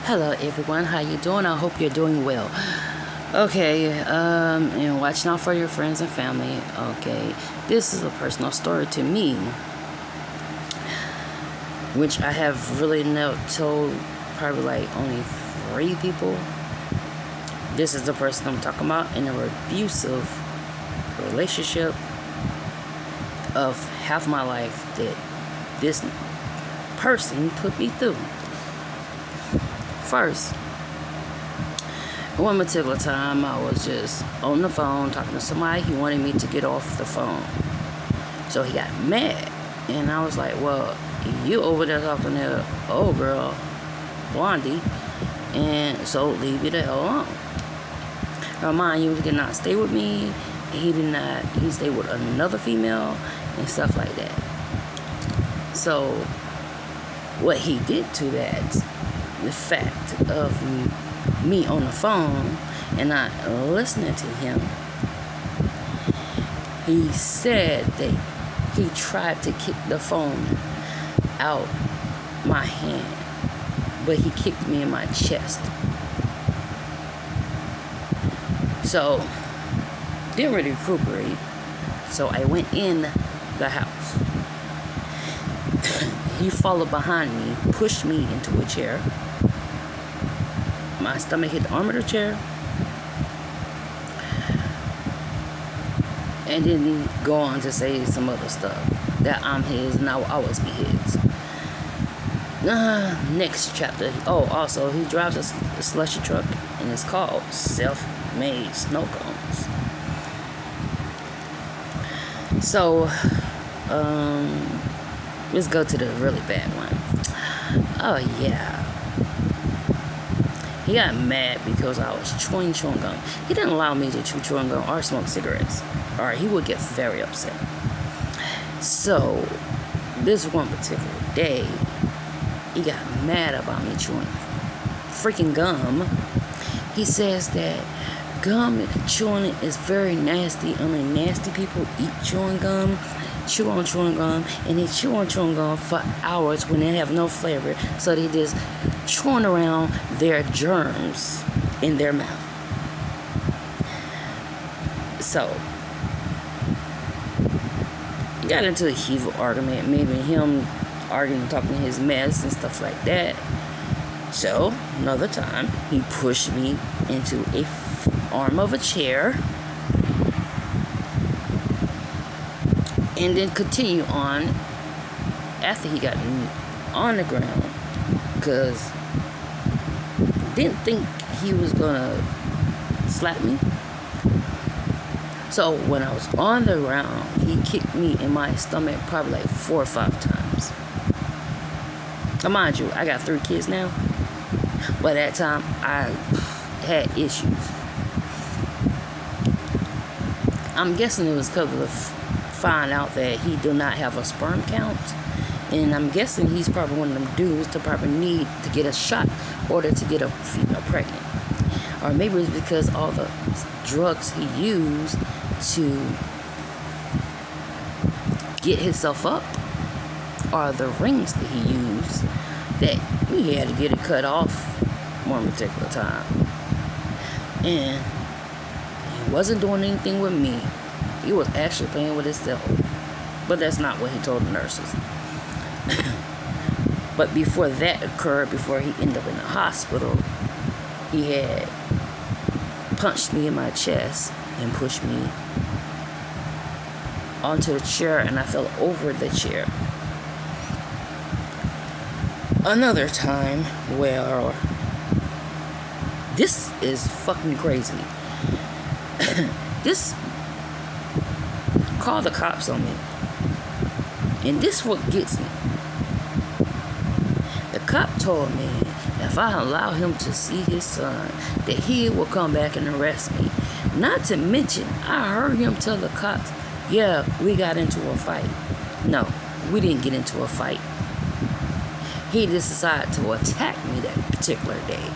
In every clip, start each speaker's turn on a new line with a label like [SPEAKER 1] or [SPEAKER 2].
[SPEAKER 1] Hello everyone, how you doing? I hope you're doing well. Okay, and watching out for your friends and family. Okay, this is a personal story to me, which I have really told probably like only 3 people. This is the person I'm talking about in an abusive relationship of half my life that this person put me through. First, one particular time I was just on the phone talking to somebody. He wanted me to get off the phone, so he got mad, and I was like, well, you over there talking to old girl Blondie, and so leave me the hell alone. Now mind you, he did not stay with me. He stayed with another female and stuff like that. So what he did to that, the fact of me on the phone and not listening to him, he said that he tried to kick the phone out my hand, but he kicked me in my chest. So didn't really recuperate, so I went in the house. He followed behind me, pushed me into a chair. My stomach hit the arm of the chair, and then go on to say some other stuff, that I'm his and I will always be his. Next chapter. Oh, also, he drives a slushy truck, and it's called Self-Made Snow Cones. So, let's go to the really bad one. Oh, yeah. He got mad because I was chewing gum. He didn't allow me to chew chewing gum or smoke cigarettes, or he would get very upset. So, this one particular day, he got mad about me chewing freaking gum. He says that gum chewing is very nasty. Only nasty people eat chewing gum, chew on chewing gum, and they chew on chewing gum for hours when they have no flavor. So they just chewing around their germs in their mouth. So got into a heated argument, maybe him arguing, talking his mess and stuff like that. So another time he pushed me into a arm of a chair, and then continue on after he got on the ground, because didn't think he was gonna slap me. So when I was on the ground, he kicked me in my stomach probably like 4 or 5 times. Now mind you, I got 3 kids now, but at that time I had issues. I'm guessing it was because of find out that he do not have a sperm count, and I'm guessing he's probably one of them dudes to probably need to get a shot in order to get a female pregnant. Or maybe it's because all the drugs he used to get himself up, or the rings that he used, that he had to get it cut off one particular time. And he wasn't doing anything with me. He was actually playing with himself. But that's not what he told the nurses. But before that occurred, before he ended up in the hospital, he had punched me in my chest and pushed me onto the chair, and I fell over the chair. Another time where this is fucking crazy. This called the cops on me, and this what gets me. The cop told me if I allow him to see his son, that he will come back and arrest me. Not to mention, I heard him tell the cops, yeah, we got into a fight. No, we didn't get into a fight. He just decided to attack me that particular day.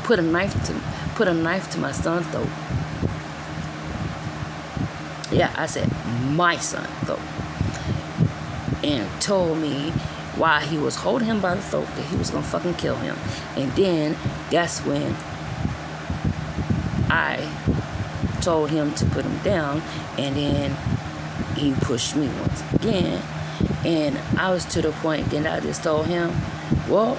[SPEAKER 1] Put a knife to my son's throat. Yeah, I said my son throat. And told me while he was holding him by the throat that he was gonna fucking kill him. And then that's when I told him to put him down, and then he pushed me once again. And I was to the point, then I just told him, well,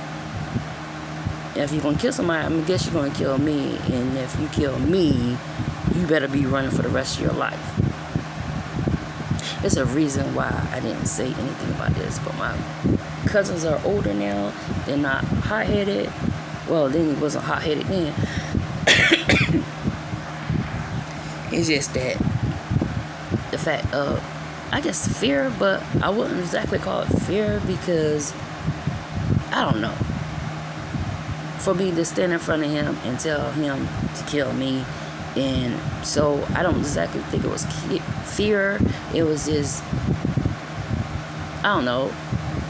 [SPEAKER 1] if you're gonna kill somebody, I guess you're gonna kill me. And if you kill me, you better be running for the rest of your life. There's a reason why I didn't say anything about this, but my cousins are older now. They're not hot-headed. Well, then he wasn't hot-headed then. It's just that the fact of, I guess, fear, but I wouldn't exactly call it fear because, I don't know. For me to stand in front of him and tell him to kill me, and so I don't exactly think it was fear. It was just, I don't know,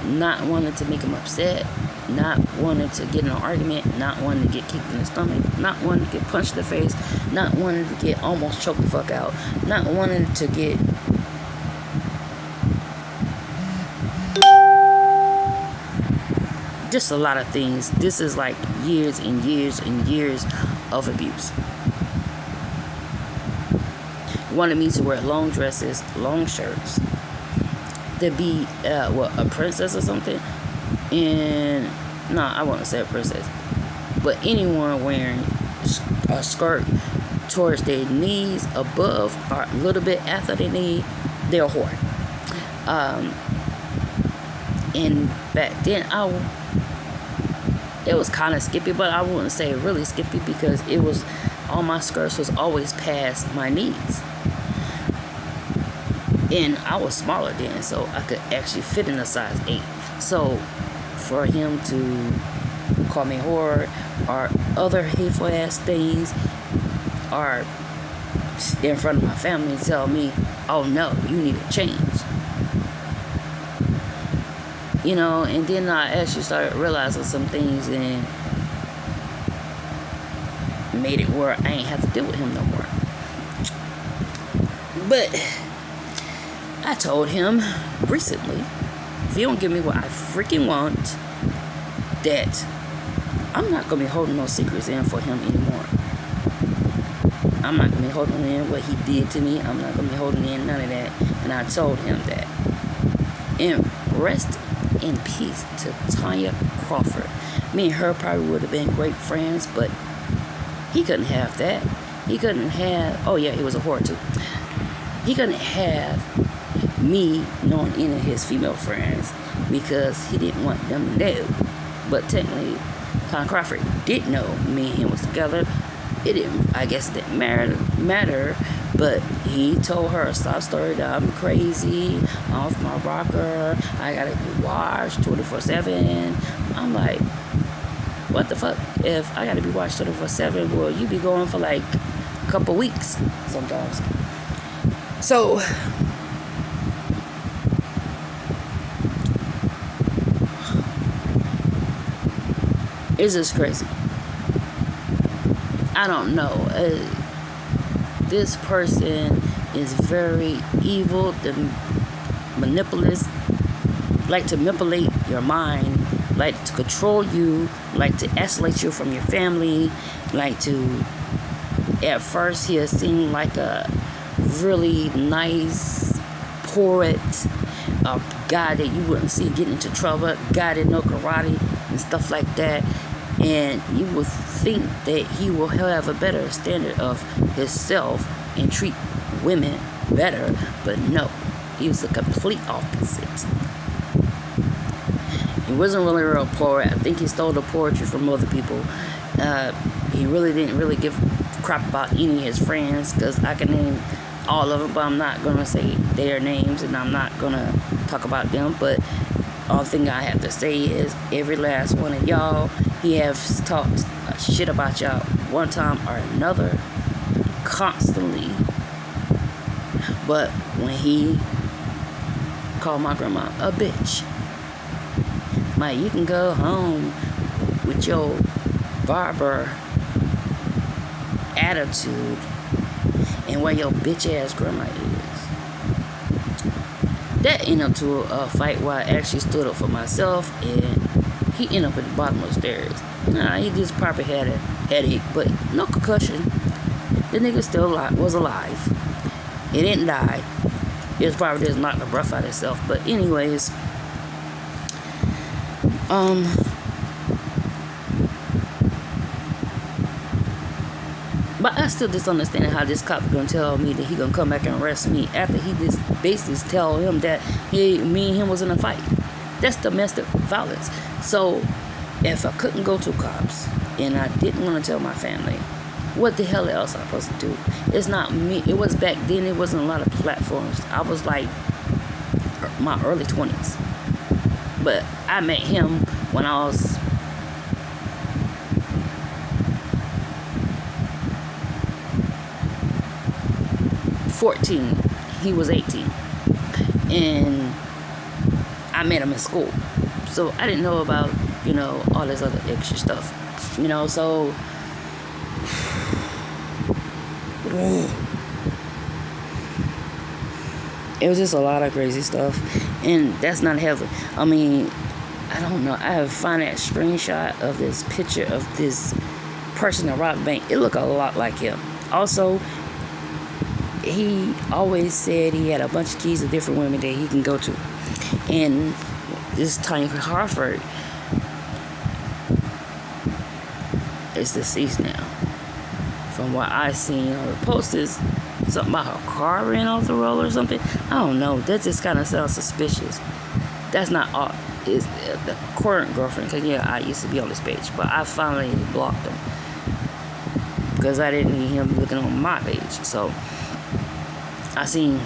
[SPEAKER 1] not wanting to make him upset, not wanting to get in an argument, not wanting to get kicked in the stomach, not wanting to get punched in the face, not wanting to get almost choked the fuck out, not wanting to get just a lot of things. This is like years and years and years of abuse. Wanted me to wear long dresses, long shirts, to be a princess or something. And no, I won't say a princess, but anyone wearing a skirt towards their knees, above or a little bit after their knee, they're a whore. And back then it was kind of skippy, but I wouldn't say really skippy because it was, all my skirts was always past my knees. And I was smaller then, so I could actually fit in a size 8. So for him to call me whore or other hateful ass things, or in front of my family and tell me, oh no, you need to change. You know, and then I actually started realizing some things and made it where I ain't have to deal with him no more. But I told him recently, if you don't give me what I freaking want, that I'm not going to be holding no secrets in for him anymore. I'm not going to be holding in what he did to me. I'm not going to be holding in none of that. And I told him that. And rest in peace to Tanya Crawford. Me and her probably would have been great friends, but he couldn't have that. He couldn't have, oh yeah, he was a whore too. He couldn't have me knowing any of his female friends because he didn't want them to know. But technically, Tanya Crawford did know me and him was together. It didn't, I guess it didn't matter, but he told her a sob story that I'm crazy, off my rocker, I gotta be watched 24/7. I'm like, what the fuck? If I gotta be watched 24/7, well, you be going for like a couple weeks sometimes. So it's just crazy. I don't know. This person is very evil, like to manipulate your mind, like to control you, like to isolate you from your family, like to, at first he'll seem like a really nice poet, a guy that you wouldn't see getting into trouble, a guy that know karate and stuff like that. And you would think that he will have a better standard of himself and treat women better, but no, he was the complete opposite. He wasn't really a real poet. I think he stole the poetry from other people. He really didn't really give a crap about any of his friends, because I can name all of them, but I'm not going to say their names, and I'm not going to talk about them. But all thing I have to say is every last one of y'all, he has talked shit about y'all one time or another, constantly. But when he called my grandma a bitch, like, you can go home with your barber attitude and where your bitch ass grandma is. That ended up to a fight where I actually stood up for myself, and he ended up at the bottom of the stairs. Nah, he just probably had a headache, but no concussion. The nigga still was alive. He didn't die. It was probably just knocked the breath out of himself. But anyways, but I still just understand how this cop gonna tell me that he gonna come back and arrest me after he just basically tell him that me and him was in a fight. That's domestic violence. So if I couldn't go to cops and I didn't want to tell my family, what the hell else am I supposed to do? It's not me. It was back then. It wasn't a lot of platforms. I was like my early 20s. But I met him when I was 14. He was 18. And I met him in school. So I didn't know about, all this other extra stuff. So it was just a lot of crazy stuff. And that's not heaven. I mean, I don't know. I have found that screenshot of this picture of this person that robbed the bank. It looked a lot like him. Also, he always said he had a bunch of keys to different women that he can go to. And this Tanya Harford is deceased now. From what I seen on the posters, something about her car ran off the road or something. I don't know. That just kind of sounds suspicious. That's not all. Is the current girlfriend? Because I used to be on this page, but I finally blocked him because I didn't need him looking on my page. So I seen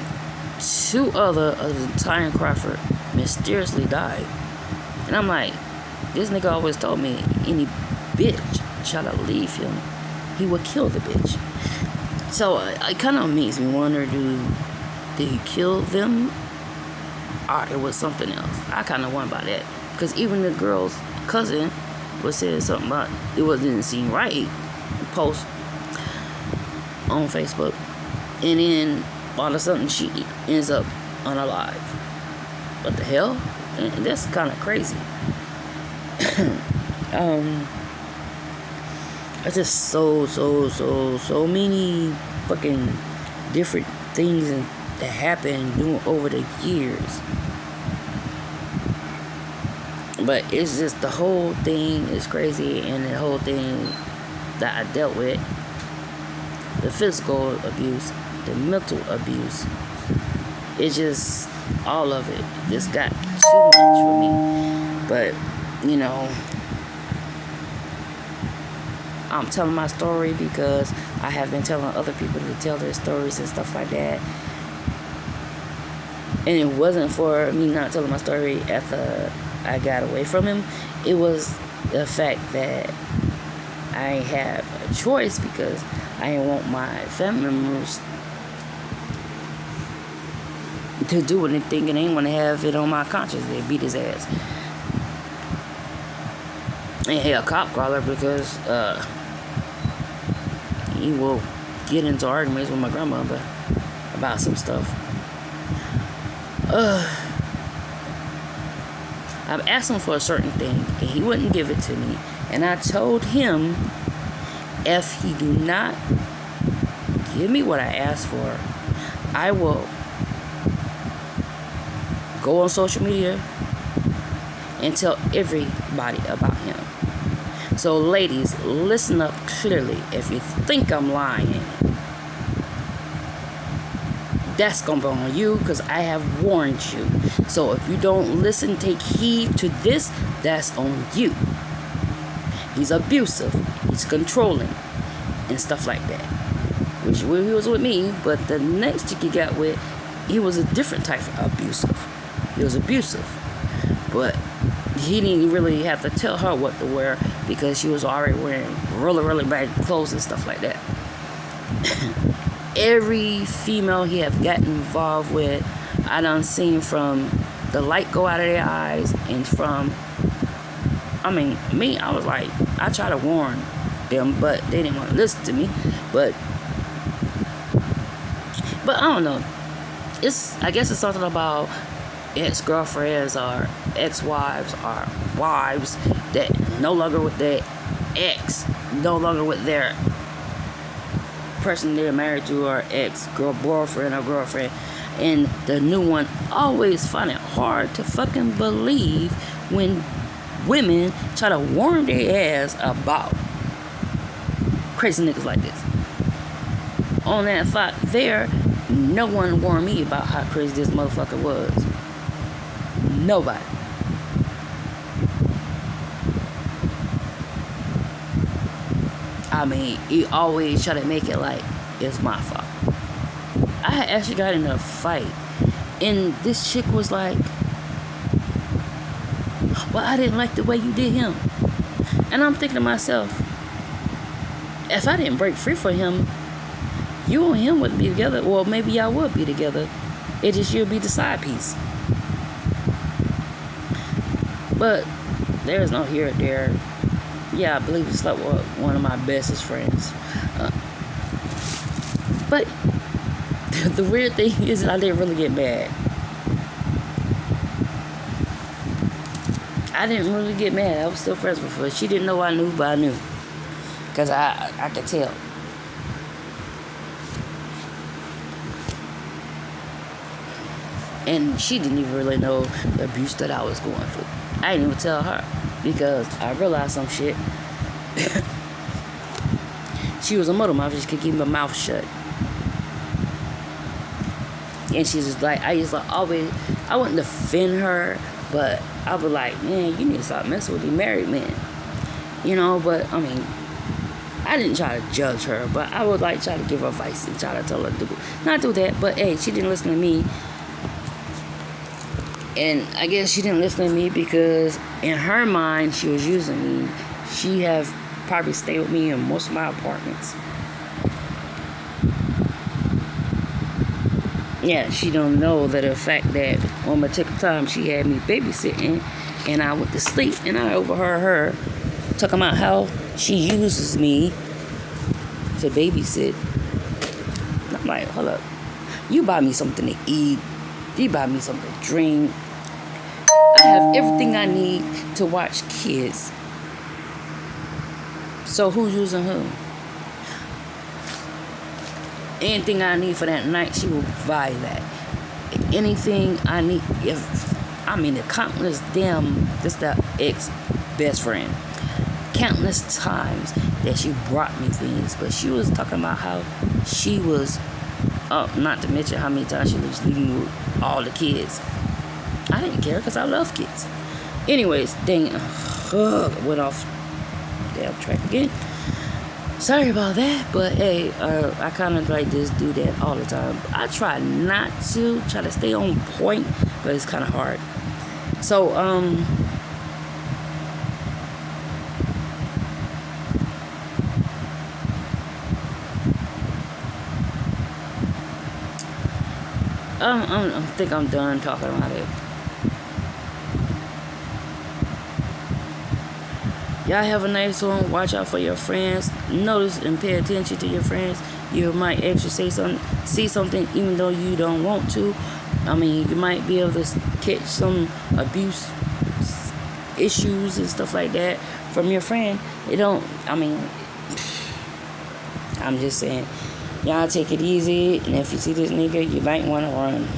[SPEAKER 1] two other than Tanya Crawford mysteriously died, and I'm like, this nigga always told me any bitch try to leave him, he would kill the bitch. So it kind of makes me wonder, did he kill them, or it was something else? I kind of wonder about that, because even the girl's cousin was saying something about it didn't seem right. Post on Facebook, and then all of a sudden she ends up unalive. What the hell? And that's kind of crazy. It's just so many fucking different things that happened over the years. But it's just the whole thing is crazy, and the whole thing that I dealt with, the physical abuse, the mental abuse, it's just all of it just got too much for me. But I'm telling my story because I have been telling other people to tell their stories and stuff like that. And it wasn't for me not telling my story after I got away from him. It was the fact that I have a choice, because I didn't want my family members to do anything, and I didn't want to have it on my conscience. They beat his ass. And he a cop caller because he will get into arguments with my grandmother about some stuff. I've asked him for a certain thing, and he wouldn't give it to me. And I told him, if he do not give me what I asked for, I will go on social media and tell everybody about him. So ladies, listen up clearly. If you think I'm lying, that's gonna be on you, because I have warned you. So if you don't listen, take heed to this, that's on you. He's abusive, he's controlling, and stuff like that. Which he was with me, but the next chick he got with, he was a different type of abusive. He was abusive, but he didn't really have to tell her what to wear, because she was already wearing really bad clothes and stuff like that. Every female he have gotten involved with, I done seen from the light go out of their eyes, and from, me, I was like, I try to warn them, but they didn't want to listen to me. But I don't know. I guess it's something about ex-girlfriends or ex-wives or wives that no longer with their ex, no longer with their person they're married to, or boyfriend or girlfriend, and the new one always find it hard to fucking believe when women try to warn their ass about crazy niggas like this. On that thought there, no one warned me about how crazy this motherfucker was. Nobody. I mean, he always try to make it like it's my fault. I had actually got in a fight, and this chick was like, well, I didn't like the way you did him. And I'm thinking to myself, if I didn't break free for him, you and him wouldn't be together. Well, maybe y'all would be together. It just you'll be the side piece. But there's no here or there. Yeah, I believe he slept with one of my bestest friends. But the weird thing is I didn't really get mad. I didn't really get mad. I was still friends with her. She didn't know I knew, but I knew. Because I could tell. And she didn't even really know the abuse that I was going through. I didn't even tell her. Because I realized some shit. She was a mother mouth. She just could keep my mouth shut. And she's just like, I used to always, I wouldn't defend her, but I was like, man, you need to stop messing with these married men. You know, but I mean, I didn't try to judge her, but I would like try to give her advice and try to tell her to not do that. But hey, she didn't listen to me. And I guess she didn't listen to me because in her mind, she was using me. She have probably stayed with me in most of my apartments. Yeah, she don't know that the fact that on particular time she had me babysitting and I went to sleep and I overheard her talking about how she uses me to babysit. And I'm like, hold up. You buy me something to eat. You buy me something to drink. I have everything I need to watch kids. So who's using who? Anything I need for that night, she will buy that. Anything I need, the countless this the ex-best friend. Countless times that she brought me things, but she was talking about how she was, not to mention how many times she was leaving with all the kids. I didn't care because I love kids. Anyways, dang, went off damn track again. Sorry about that, but hey, I kind of like just do that all the time. I try not to, try to stay on point, but it's kind of hard. So, I think I'm done talking about it. Y'all have a nice one. Watch out for your friends. Notice and pay attention to your friends. You might actually see something even though you don't want to. I mean, you might be able to catch some abuse issues and stuff like that from your friend. I'm just saying, y'all take it easy. And if you see this nigga, you might want to run.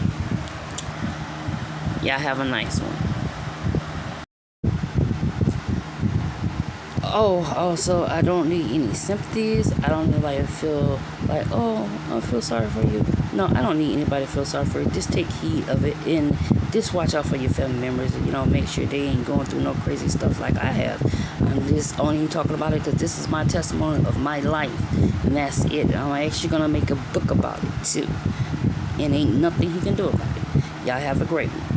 [SPEAKER 1] Y'all have a nice one. Also, I don't need any sympathies. I don't need anybody to feel like, I feel sorry for you. No, I don't need anybody to feel sorry for you. Just take heed of it and just watch out for your family members. Make sure they ain't going through no crazy stuff like I have. I'm just only talking about it because this is my testimony of my life. And that's it. I'm actually going to make a book about it too. And ain't nothing you can do about it. Y'all have a great one.